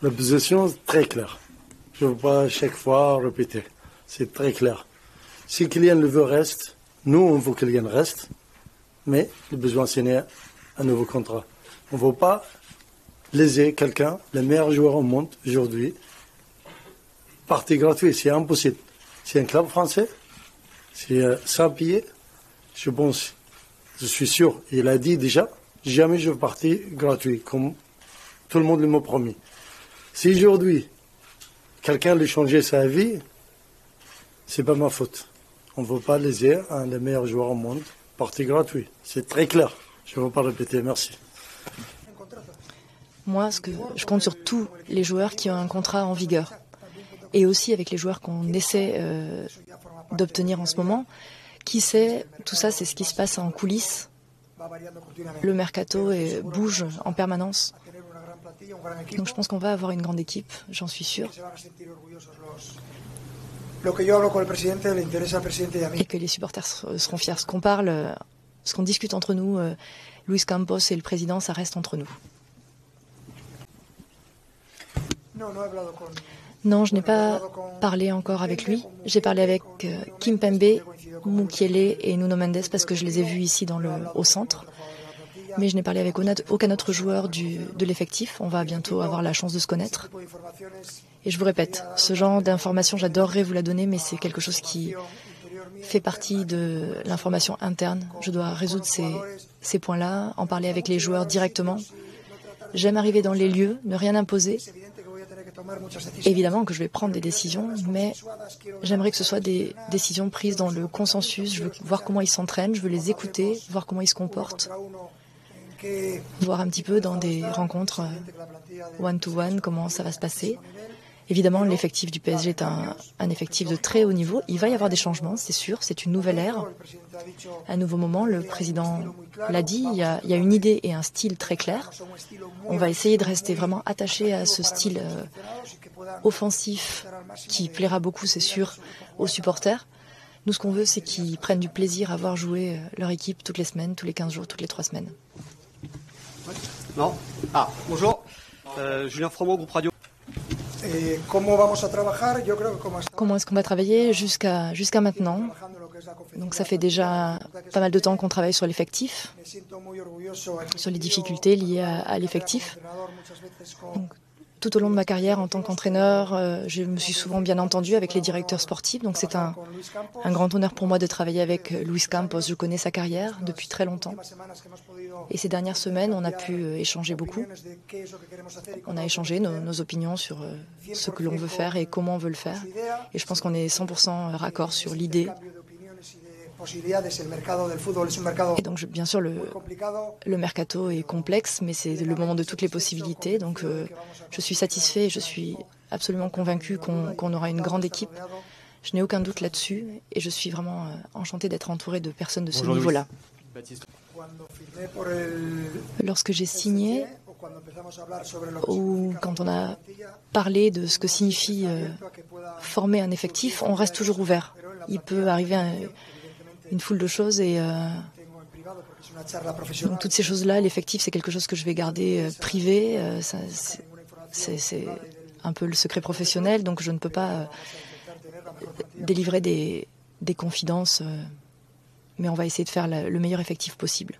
La position est très claire. Je ne veux pas chaque fois répéter. C'est très clair. Si Kylian le veut, reste. Nous, on veut que Kylian reste. Mais le besoin de signer un nouveau contrat. On ne veut pas léser quelqu'un, le meilleur joueur au monde aujourd'hui. Partie gratuite, c'est impossible. C'est un club français. C'est sans payer. Je pense, je suis sûr, il a dit déjà, jamais je veux partir gratuit, comme tout le monde m'a promis. Si aujourd'hui, quelqu'un lui changeait sa vie, c'est pas ma faute. On ne veut pas léser un des meilleurs joueurs au monde, partie gratuit. C'est très clair. Je ne veux pas répéter, merci. Moi, je compte sur tous les joueurs qui ont un contrat en vigueur. Et aussi avec les joueurs qu'on essaie d'obtenir en ce moment. Qui sait, tout ça, c'est ce qui se passe en coulisses. Le mercato bouge en permanence. Donc je pense qu'on va avoir une grande équipe, j'en suis sûr. Et que les supporters seront fiers. Ce qu'on parle, ce qu'on discute entre nous, Luis Campos et le président, ça reste entre nous. Non, je n'ai pas parlé encore avec lui. J'ai parlé avec Kimpembe, Mukiele et Nuno Mendes parce que je les ai vus ici au centre. Mais je n'ai parlé avec aucun autre joueur de l'effectif. On va bientôt avoir la chance de se connaître. Et je vous répète, ce genre d'information, j'adorerais vous la donner, mais c'est quelque chose qui fait partie de l'information interne. Je dois résoudre ces points-là, en parler avec les joueurs directement. J'aime arriver dans les lieux, ne rien imposer. Évidemment que je vais prendre des décisions, mais j'aimerais que ce soit des décisions prises dans le consensus. Je veux voir comment ils s'entraînent, je veux les écouter, voir comment ils se comportent, voir un petit peu dans des rencontres one-to-one comment ça va se passer. Évidemment, l'effectif du PSG est un effectif de très haut niveau. Il va y avoir des changements, c'est sûr, c'est une nouvelle ère, un nouveau moment. Le président l'a dit, il y a une idée et un style très clair. On va essayer de rester vraiment attaché à ce style offensif qui plaira beaucoup, c'est sûr, aux supporters. Nous, ce qu'on veut, c'est qu'ils prennent du plaisir à voir jouer leur équipe toutes les semaines, tous les 15 jours, toutes les 3 semaines. Non. Ah, bonjour. Julien Froment, groupe radio. Comment est-ce qu'on va travailler jusqu'à maintenant? Donc ça fait déjà pas mal de temps qu'on travaille sur l'effectif, sur les difficultés liées à l'effectif. Donc, tout au long de ma carrière en tant qu'entraîneur, je me suis souvent bien entendu avec les directeurs sportifs. Donc c'est un grand honneur pour moi de travailler avec Luis Campos. Je connais sa carrière depuis très longtemps. Et ces dernières semaines, on a pu échanger beaucoup. On a échangé nos opinions sur ce que l'on veut faire et comment on veut le faire. Et je pense qu'on est 100% raccord sur l'idée. Et donc, bien sûr, le mercato est complexe, mais c'est le moment de toutes les possibilités. Donc, je suis satisfait et je suis absolument convaincu qu'on aura une grande équipe. Je n'ai aucun doute là-dessus et je suis vraiment enchantée d'être entourée de personnes de ce niveau-là. Lorsque j'ai signé, ou quand on a parlé de ce que signifie former un effectif, on reste toujours ouvert. Il peut arriver une foule de choses et donc toutes ces choses-là, l'effectif, c'est quelque chose que je vais garder privé. C'est un peu le secret professionnel, donc je ne peux pas délivrer des confidences, mais on va essayer de faire le meilleur effectif possible.